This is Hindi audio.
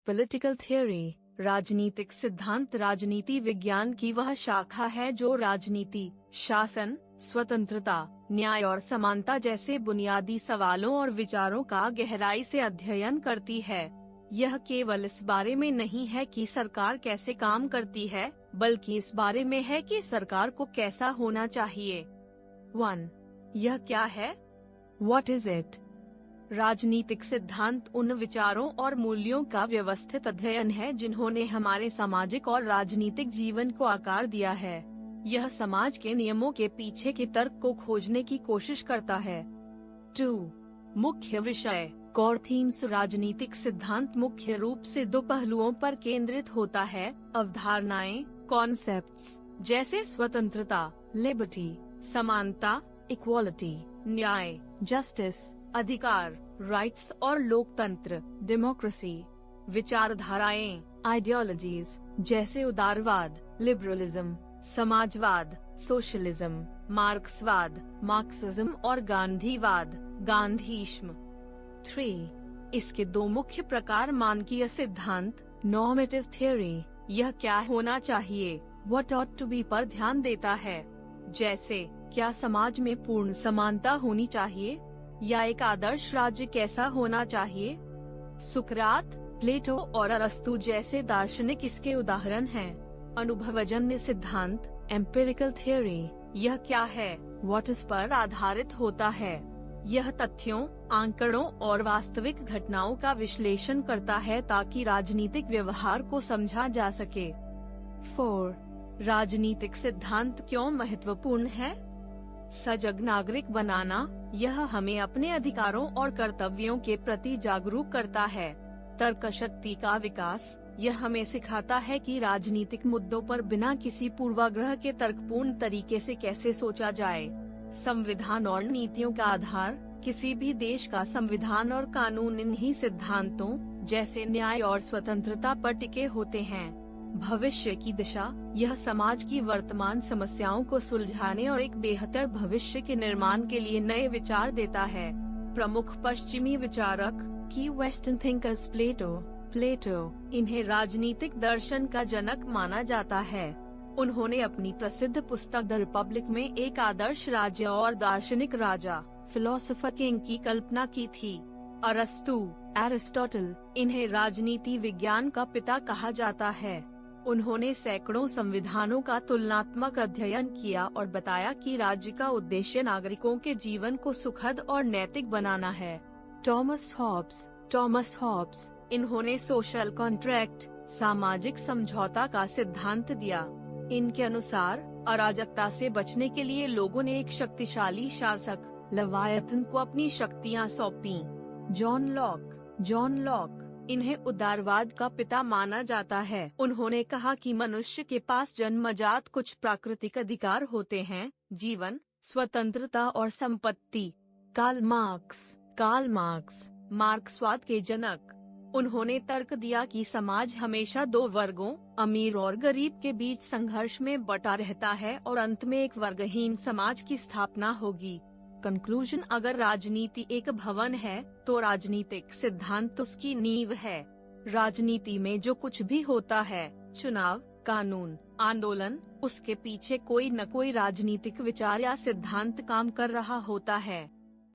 पॉलिटिकल थ्योरी, राजनीतिक सिद्धांत राजनीति विज्ञान की वह शाखा है जो राजनीति, शासन, स्वतंत्रता, न्याय और समानता जैसे बुनियादी सवालों और विचारों का गहराई से अध्ययन करती है। यह केवल इस बारे में नहीं है कि सरकार कैसे काम करती है, बल्कि इस बारे में है कि सरकार को कैसा होना चाहिए। 1. यह क्या है? What is it? राजनीतिक सिद्धांत उन विचारों और मूल्यों का व्यवस्थित अध्ययन है जिन्होंने हमारे सामाजिक और राजनीतिक जीवन को आकार दिया है। यह समाज के नियमों के पीछे के तर्क को खोजने की कोशिश करता है। 2. मुख्य विषय, कोर थीम्स। राजनीतिक सिद्धांत मुख्य रूप से दो पहलुओं पर केंद्रित होता है, अवधारणाएं, कॉन्सेप्ट्स, जैसे स्वतंत्रता, लिबर्टी, समानता, इक्वालिटी, न्याय, जस्टिस, अधिकार, राइट्स और लोकतंत्र, डेमोक्रेसी। विचारधाराएं, आइडियोलॉजीज, जैसे उदारवाद, लिबरलिज्म, समाजवाद, सोशलिज्म, मार्क्सवाद, मार्क्सिज्म और गांधीवाद, गांधीइज्म। 3. इसके दो मुख्य प्रकार, मानकीय सिद्धांत, नॉर्मेटिव थ्योरी, यह क्या होना चाहिए, व्हाट ऑट टू बी पर ध्यान देता है, जैसे क्या समाज में पूर्ण समानता होनी चाहिए या एक आदर्श राज्य कैसा होना चाहिए। सुकरात, प्लेटो और अरस्तु जैसे दार्शनिक इसके उदाहरण हैं। अनुभवजन्य सिद्धांत, एम्पिरिकल थ्योरी, यह क्या है, व्हाट इस पर आधारित होता है। यह तथ्यों, आंकड़ों और वास्तविक घटनाओं का विश्लेषण करता है ताकि राजनीतिक व्यवहार को समझा जा सके। 4. राजनीतिक सिद्धांत क्यों महत्वपूर्ण है? सजग नागरिक बनाना, यह हमें अपने अधिकारों और कर्तव्यों के प्रति जागरूक करता है। तर्क शक्ति का विकास, यह हमें सिखाता है कि राजनीतिक मुद्दों पर बिना किसी पूर्वाग्रह के तर्कपूर्ण तरीके से कैसे सोचा जाए। संविधान और नीतियों का आधार, किसी भी देश का संविधान और कानून इन्हीं सिद्धांतों जैसे न्याय और स्वतंत्रता पर टिके होते हैं। भविष्य की दिशा, यह समाज की वर्तमान समस्याओं को सुलझाने और एक बेहतर भविष्य के निर्माण के लिए नए विचार देता है। प्रमुख पश्चिमी विचारक की वेस्टर्न थिंकर्स, प्लेटो, इन्हें राजनीतिक दर्शन का जनक माना जाता है। उन्होंने अपनी प्रसिद्ध पुस्तक द रिपब्लिक में एक आदर्श राज्य और दार्शनिक राजा, फिलोसोफर किंग की कल्पना की थी। अरस्तु, एरिस्टोटल, इन्हें राजनीति विज्ञान का पिता कहा जाता है। उन्होंने सैकड़ों संविधानों का तुलनात्मक अध्ययन किया और बताया कि राज्य का उद्देश्य नागरिकों के जीवन को सुखद और नैतिक बनाना है। टॉमस हॉब्स, इन्होंने सोशल कॉन्ट्रैक्ट, सामाजिक समझौता का सिद्धांत दिया। इनके अनुसार अराजकता से बचने के लिए लोगों ने एक शक्तिशाली शासक, लवायतन को अपनी शक्तियां सौंपी। जॉन लॉक, इन्हें उदारवाद का पिता माना जाता है। उन्होंने कहा कि मनुष्य के पास जन्मजात कुछ प्राकृतिक अधिकार होते हैं, जीवन, स्वतंत्रता और संपत्ति। कार्ल मार्क्स, मार्क्सवाद के जनक, उन्होंने तर्क दिया कि समाज हमेशा दो वर्गों, अमीर और गरीब के बीच संघर्ष में बटा रहता है और अंत में एक वर्गहीन समाज की स्थापना होगी। कंक्लूजन, अगर राजनीति एक भवन है तो राजनीतिक सिद्धांत उसकी नींव है। राजनीति में जो कुछ भी होता है, चुनाव, कानून, आंदोलन, उसके पीछे कोई न कोई राजनीतिक विचार या सिद्धांत काम कर रहा होता है।